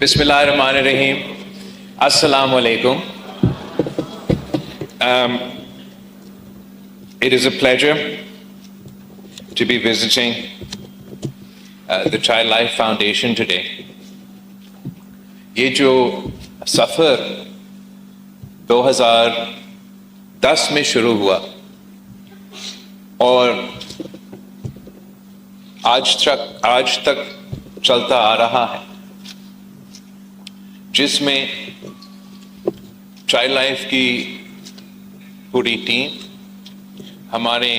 Bismillahirrahmanirrahim. Assalamu alaikum. It is a pleasure to be visiting the Child Life Foundation today. یہ جو سفر 2010 میں شروع ہوا اور آج تک چلتا آ رہا ہے، جس میں چائلڈ لائف کی پوری ٹیم، ہمارے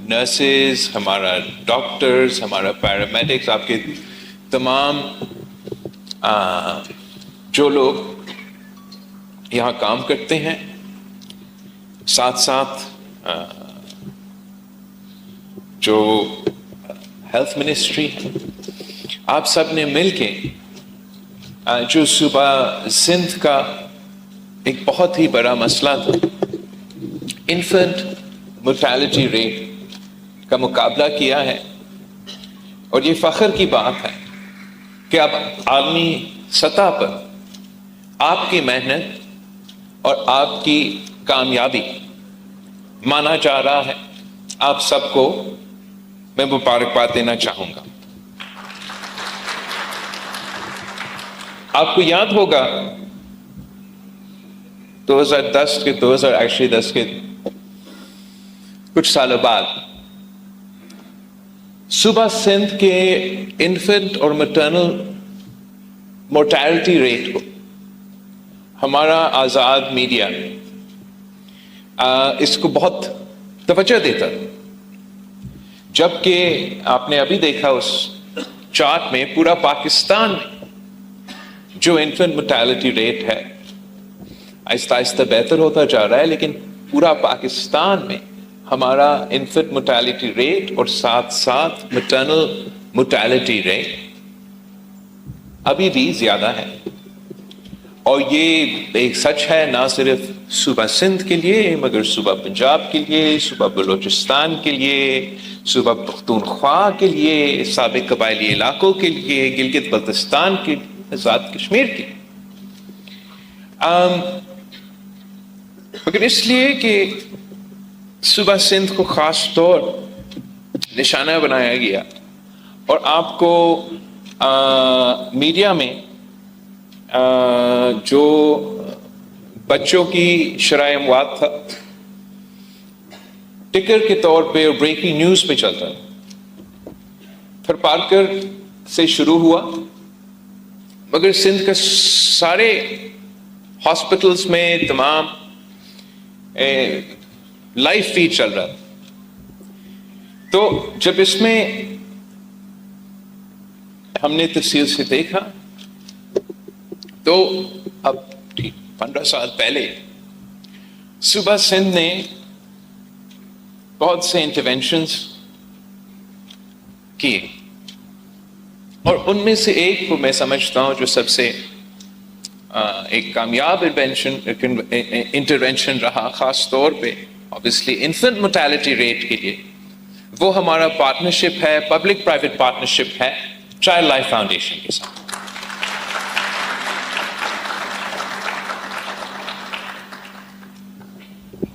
نرسز، ہمارا ڈاکٹرز، ہمارا پیرامیڈکس، آپ کے تمام جو لوگ یہاں کام کرتے ہیں، ساتھ ساتھ جو ہیلتھ منسٹری ہے، آپ سب نے مل کے جو صوبہ سندھ کا ایک بہت ہی بڑا مسئلہ تھا، انفنٹ مرٹیلٹی ریٹ کا مقابلہ کیا ہے، اور یہ فخر کی بات ہے کہ اب عالمی سطح پر آپ کی محنت اور آپ کی کامیابی مانا جا رہا ہے۔ آپ سب کو میں مبارکباد دینا چاہوں گا۔ آپ کو یاد ہوگا 2010 کے کچھ سالوں بعد صوبہ سندھ کے انفنٹ اور مٹرنل مورٹیلٹی ریٹ کو ہمارا آزاد میڈیا اس کو بہت توجہ دیتا، جبکہ آپ نے ابھی دیکھا اس چارٹ میں پورا پاکستان میں جو انفنٹ مرٹیلٹی ریٹ ہے آہستہ آہستہ بہتر ہوتا جا رہا ہے، لیکن پورا پاکستان میں ہمارا انفنٹ مرٹیلٹی ریٹ اور ساتھ ساتھ مٹرنل مرٹیلٹی ریٹ ابھی بھی زیادہ ہے۔ اور یہ ایک سچ ہے نہ صرف صوبہ سندھ کے لیے، مگر صوبہ پنجاب کے لیے، صوبہ بلوچستان کے لیے، صوبہ پختونخوا کے لیے، سابق قبائلی علاقوں کے لیے، گلگت بلتستان کے لیے، آزاد کشمیر کی، مگر اس لیے کہ صوبہ سندھ کو خاص طور نشانہ بنایا گیا، اور آپ کو میڈیا میں جو بچوں کی شرح اموات تھا ٹکر کے طور پہ اور بریکنگ نیوز پہ چلتا، پھر پارکر سے شروع ہوا، مگر سندھ کے سارے ہاسپٹلز میں تمام لائیو فیڈ چل رہا تھا۔ تو جب اس میں ہم نے تفصیل سے دیکھا تو اب 15 سال پہلے صوبہ سندھ نے بہت سے انٹرونشنز کیے، اور ان میں سے ایک کو میں سمجھتا ہوں جو سب سے ایک کامیاب انٹرونشن رہا، خاص طور پہ obviously انفنٹ mortality ریٹ کے لیے، وہ ہمارا پارٹنرشپ ہے، پبلک پرائیویٹ پارٹنرشپ ہے چائلڈ لائف فاؤنڈیشن کے ساتھ۔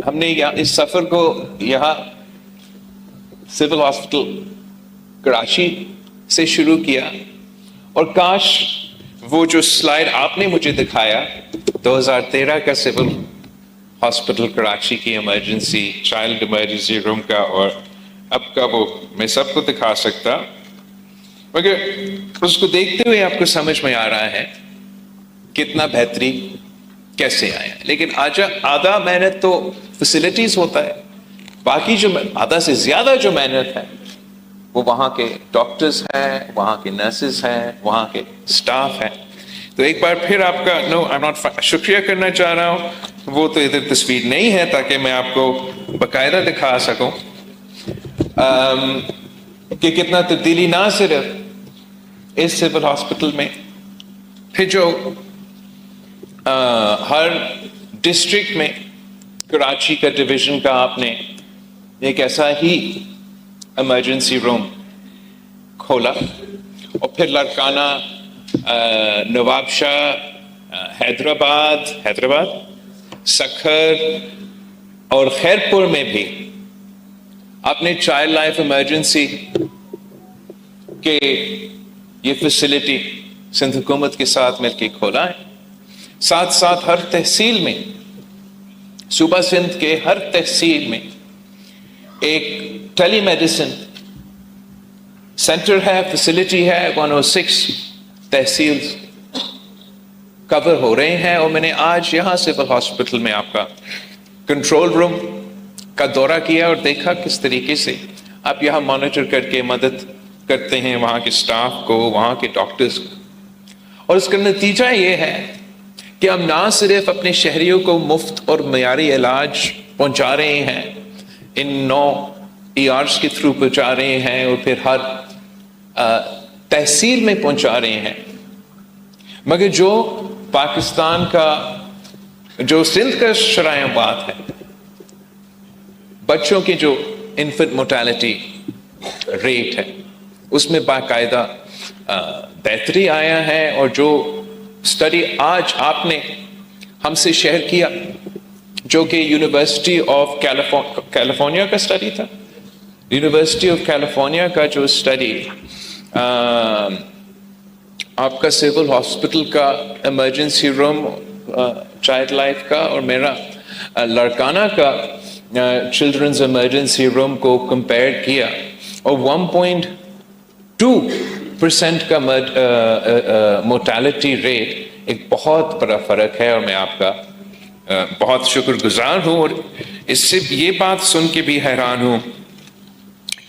ہم نے اس سفر کو یہاں سول ہاسپٹل کراچی سے شروع کیا، اور کاش وہ جو سلائیڈ آپ نے مجھے دکھایا 2013 کا سول ہاسپٹل کراچی کی ایمرجنسی چائلڈ ایمرجنسی روم کا اور اب کا، وہ میں سب کو دکھا سکتا، مگر اس کو دیکھتے ہوئے آپ کو سمجھ میں آ رہا ہے کتنا بہتری کیسے آیا. لیکن آدھا محنت تو فیسلٹیز ہوتا ہے، باقی جو آدھا سے زیادہ جو محنت ہے وہ وہاں کے ڈاکٹرز ہیں، وہاں کے نرسز ہیں، وہاں کے سٹاف ہیں. تو ایک بار پھر آپ کا شکریہ کرنا چاہ رہا ہوں. وہ تو ادھر تصویر نہیں ہے تاکہ میں آپ کو باقاعدہ دکھا سکوں کہ کتنا تبدیلی نہ صرف اس سول ہاسپٹل میں، پھر جو ہر ڈسٹرکٹ میں کراچی کا ڈویژن کا آپ نے ایک ایسا ہی ایمرجنسی روم کھولا، اور پھر لاڑکانہ، نواب شاہ، حیدرآباد، سکھر اور خیرپور میں بھی آپ نے چائلڈ لائف ایمرجنسی کے یہ فیسلٹی سندھ حکومت کے ساتھ مل کے کھولا ہے. ساتھ ساتھ ہر تحصیل میں، صوبہ سندھ کے ہر تحصیل میں ایک ٹیلی میڈیسن سینٹر ہے، فیسلٹی ہے. 106 تحصیل کور ہو رہے ہیں. اور میں نے آج یہاں سول ہاسپٹل میں آپ کا کنٹرول روم کا دورہ کیا اور دیکھا کس طریقے سے آپ یہاں مانیٹر کر کے مدد کرتے ہیں وہاں کے سٹاف کو، وہاں کے ڈاکٹرز کو. اور اس کا نتیجہ یہ ہے کہ ہم نہ صرف اپنے شہریوں کو مفت اور معیاری علاج پہنچا رہے ہیں، ان 9 ERs کے تھرو پہنچا رہے ہیں، اور پھر ہر تحصیل میں پہنچا رہے ہیں، مگر جو پاکستان کا، جو سندھ کا شرائع بات ہے، بچوں کی جو انفنٹ موٹیلٹی ریٹ ہے اس میں باقاعدہ بہتری آیا ہے. اور جو اسٹڈی آج آپ نے ہم سے شیئر کیا، جو کہ یونیورسٹی آف کیلیفورنیا کا اسٹڈی تھا، یونیورسٹی آف کیلیفورنیا کا جو اسٹڈی آپ کا سول ہاسپٹل کا ایمرجنسی روم چائلڈ لائف کا اور میرا لاڑکانہ کا چلڈرنز ایمرجنسی روم کو کمپیئر کیا، اور 1.2% کا موٹیلٹی ریٹ ایک بہت بڑا فرق ہے. اور میں آپ کا بہت شکر گزار ہوں، اور اس سے یہ بات سن کے بھی حیران ہوں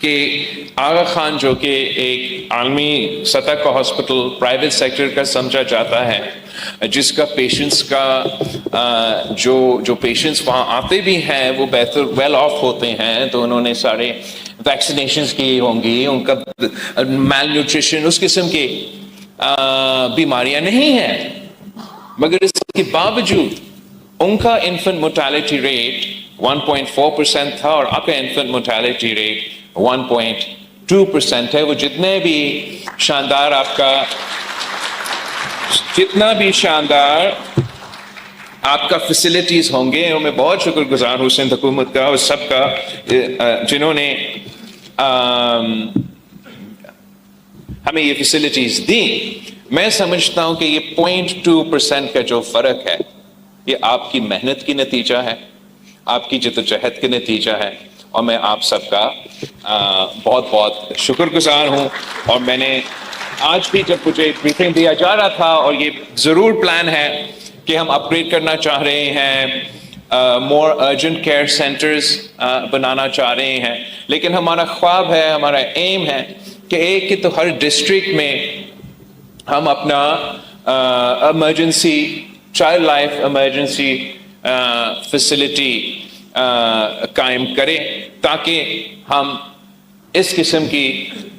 کہ آغا خان، جو کہ ایک عالمی سطح کا ہاسپٹل پرائیویٹ سیکٹر کا سمجھا جاتا ہے، جس کا پیشنٹس کا جو پیشنٹس وہاں آتے بھی ہیں وہ بہتر ویل آف ہوتے ہیں، تو انہوں نے سارے ویکسینیشنز کی ہوں گی، ان کا میل نیوٹریشن اس قسم کی بیماریاں نہیں ہیں، مگر اس کے باوجود ان کا انفنٹ موٹیلٹی ریٹ 1.4% تھا، اور آپ کا انفنٹ موٹیلٹی ریٹ 1.2% ہے. وہ جتنا بھی شاندار آپ کا فیسلٹیز ہوں گے، اور میں بہت شکر گزار ہوں سندھ حکومت کا اور سب کا جنہوں نے ہمیں یہ فیسلٹیز دی. میں سمجھتا ہوں کہ یہ 0.2% کا جو فرق ہے یہ آپ کی محنت کی نتیجہ ہے، آپ کی جدوجہد کے نتیجہ ہے، اور میں آپ سب کا بہت بہت شکر گزار ہوں. اور میں نے آج بھی جب مجھے بریفنگ دیا جا رہا تھا، اور یہ ضرور پلان ہے کہ ہم اپ گریڈ کرنا چاہ رہے ہیں، مور ارجنٹ کیئر سینٹرز بنانا چاہ رہے ہیں، لیکن ہمارا خواب ہے، ہمارا ایم ہے کہ ایک تو ہر ڈسٹرکٹ میں ہم اپنا emergency child life emergency facility قائم کریں، تاکہ ہم اس قسم کی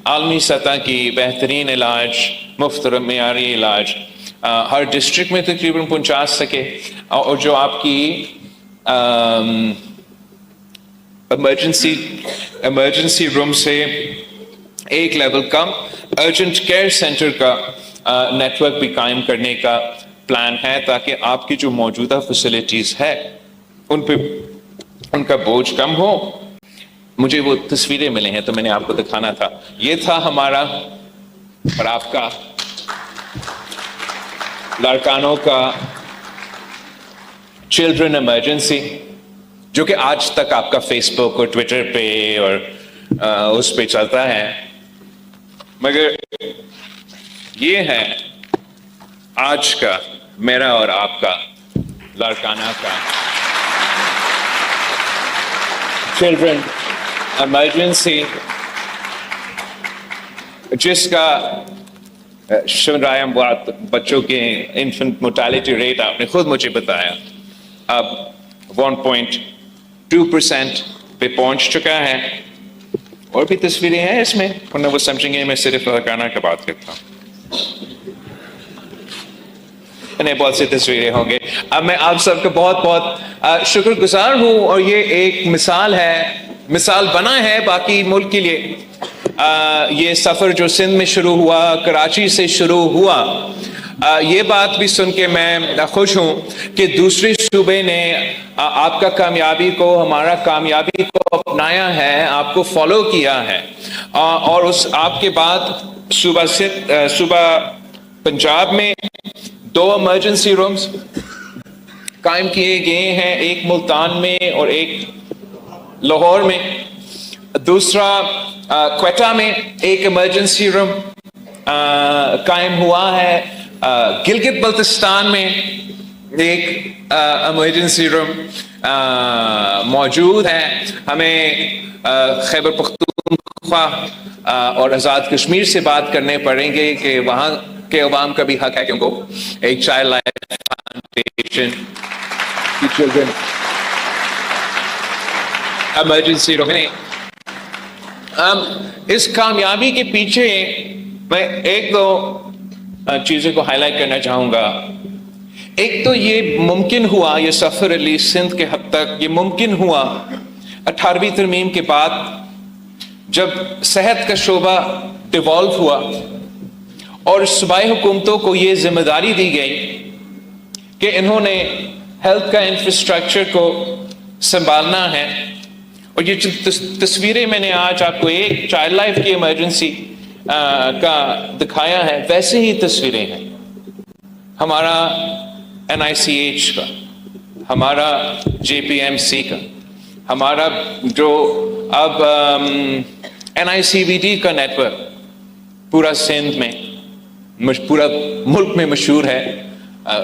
عالمی سطح کی بہترین علاج، مفت اور معیاری علاج ہر ڈسٹرکٹ میں تقریباً پہنچا سکے. اور جو آپ کی ایمرجنسی روم سے ایک لیول کم ارجنٹ کیئر سینٹر کا نیٹ ورک بھی قائم کرنے کا پلان ہے، تاکہ آپ کی جو موجودہ فیسلٹیز ہے ان پہ ان کا بوجھ کم ہو. مجھے وہ تصویریں ملے ہیں تو میں نے آپ کو دکھانا تھا. یہ تھا ہمارا اور آپ کا لاڑکانوں کا چلڈرن ایمرجنسی، جو کہ آج تک آپ کا فیس بک اور ٹویٹر پہ اور اس پہ چلتا ہے، مگر یہ ہے آج کا میرا اور آپ کا لاڑکانہ کا چلڈرن ایمرجنسی، جس کا سن رہا ہے بچوں کے انفنٹ موٹیلٹی ریٹ آپ نے خود مجھے بتایا اب 1.2% پہ پہنچ چکا ہے. اور بھی تصویریں ہیں اس میں، ورنہ وہ سمجھیں گے میں صرف لاڑکانہ کی بات کرتا ہوں. انہیں بہت سی تصویریں ہوں گے. اب میں آپ سب کا بہت بہت شکر گزار ہوں، اور یہ ایک مثال ہے، مثال بنا ہے باقی ملک کے لیے. یہ سفر جو سندھ میں شروع ہوا، کراچی سے شروع ہوا، یہ بات بھی سن کے میں خوش ہوں کہ دوسرے صوبے نے آپ کا کامیابی کو، ہمارا کامیابی کو اپنایا ہے، آپ کو فالو کیا ہے. اور اس آپ کے بعد صوبہ پنجاب میں 2 ایمرجنسی رومز قائم کیے گئے ہیں، ایک ملتان میں اور ایک لاہور میں. دوسرا کوئٹہ میں ایک ایمرجنسی روم قائم ہوا ہے. گلگت بلتستان میں ایک ایمرجنسی روم موجود ہے. ہمیں خیبر پختونخوا اور آزاد کشمیر سے بات کرنے پڑیں گے کہ وہاں کے عوام کا بھی حق ہے کہ ان کو ایک چائلڈ لائف فاؤنڈیشن کی چلڈرن ایمرجنسی روم. اس کامیابی کے پیچھے میں 1-2 چیزوں کو ہائی لائٹ کرنا چاہوں گا. ایک تو یہ ممکن ہوا، یہ سفر علی سندھ کے حد تک یہ ممکن ہوا 18ویں ترمیم کے بعد، جب صحت کا شعبہ ڈیوالو ہوا اور صوبائی حکومتوں کو یہ ذمہ داری دی گئی کہ انہوں نے ہیلتھ کا انفراسٹرکچر کو سنبھالنا ہے. اور یہ تصویریں میں نے آج آپ کو ایک چائلڈ لائف کی ایمرجنسی کا دکھایا ہے، ویسے ہی تصویریں ہیں ہمارا NICH کا، ہمارا JPMC کا، ہمارا جو اب NICVD کا نیٹ ورک پورا سندھ میں، پورا ملک میں مشہور ہے،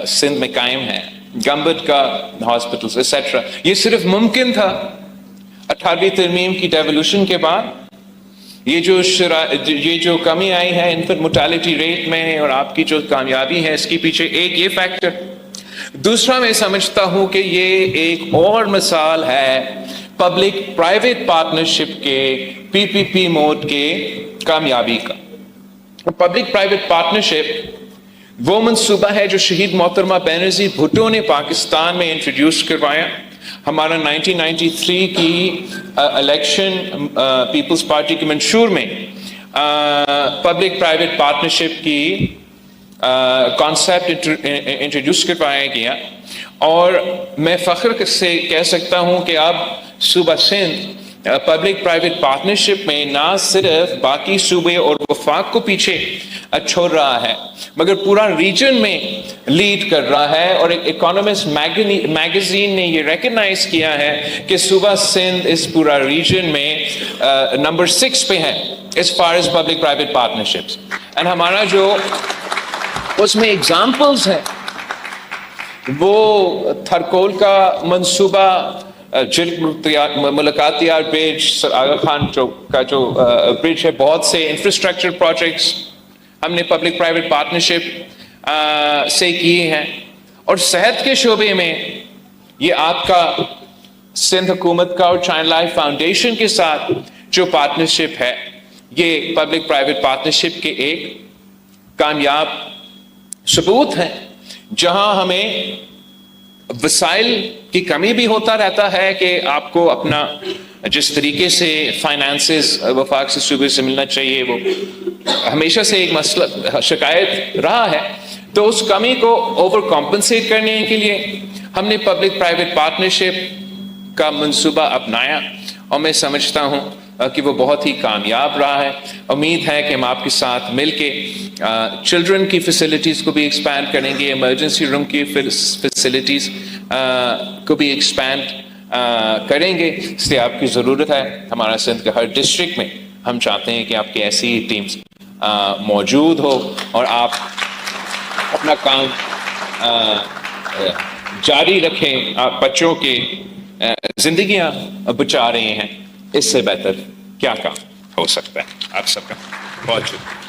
سندھ میں قائم ہے، گمبد کا ہاسپٹلز ایٹسٹرا. یہ صرف ممکن تھا 18ویں ترمیم کی ڈیولوشن کے بعد. یہ جو کمی آئی ہے انفنٹ موٹیلٹی ریٹ میں اور آپ کی جو کامیابی ہے، اس کے پیچھے ایک یہ فیکٹر. دوسرا میں سمجھتا ہوں کہ یہ ایک اور مثال ہے پبلک پرائیویٹ پارٹنرشپ کے PPP موڈ کے کامیابی کا. پبلک پرائیویٹ پارٹنرشپ وہ منصوبہ ہے جو شہید محترمہ بینظیر بھٹو نے پاکستان میں انٹروڈیوس کروایا. ہمارا 1993 کی الیکشن پیپلز پارٹی کے منشور میں پبلک پرائیویٹ پارٹنرشپ کی کانسیپٹ انٹروڈیوس کروایا گیا. اور میں فخر سے کہہ سکتا ہوں کہ اب صوبہ سندھ پبلک پرائیویٹ پارٹنرشپ میں نہ صرف باقی صوبے اور وفاق کو پیچھے چھوڑ رہا ہے، مگر پورا ریجن میں لیڈ کر رہا ہے. اور ایک اکانومسٹ میگزین نے یہ ریکگنائز کیا ہے کہ صوبہ سندھ اس پورا ریجن میں نمبر 6 پہ ہے as far as public private partnerships. and ہمارا جو اس میں ایگزامپلز ہیں وہ تھرکول کا منصوبہ، ملاقات یار برج، سر آغا خان کا جو برج ہے، بہت سے انفراسٹرکچر پروجیکٹس ہم نے پبلک پرائیویٹ پارٹنرشپ سے کیے ہیں. اور صحت کے شعبے میں یہ آپ کا سندھ حکومت کا اور چائلڈ لائف فاؤنڈیشن کے ساتھ جو پارٹنرشپ ہے، یہ پبلک پرائیویٹ پارٹنرشپ کے ایک کامیاب ثبوت ہے. جہاں ہمیں وسائل کی کمی بھی ہوتا رہتا ہے کہ آپ کو اپنا جس طریقے سے فائنانسز وفاق سے صوبے سے ملنا چاہیے، وہ ہمیشہ سے ایک مسئلہ شکایت رہا ہے. تو اس کمی کو اوور کمپنسیٹ کرنے کے لیے ہم نے پبلک پرائیویٹ پارٹنرشپ کا منصوبہ اپنایا. اور میں سمجھتا ہوں کہ وہ بہت ہی کامیاب رہا ہے. امید ہے کہ ہم آپ کے ساتھ مل کے چلڈرن کی فیسلٹیز کو بھی ایکسپینڈ کریں گے, ایمرجنسی روم کی فیسلٹیز کو بھی ایکسپینڈ کریں گے. اس لیے آپ کی ضرورت ہے. ہمارا سندھ کے ہر ڈسٹرکٹ میں ہم چاہتے ہیں کہ آپ کی ایسی ٹیمز موجود ہو اور آپ اپنا کام جاری رکھیں. آپ بچوں کے زندگیاں بچا رہے ہیں, اس سے بہتر کیا کام ہو سکتا ہے. آپ سب کا بہت شکریہ.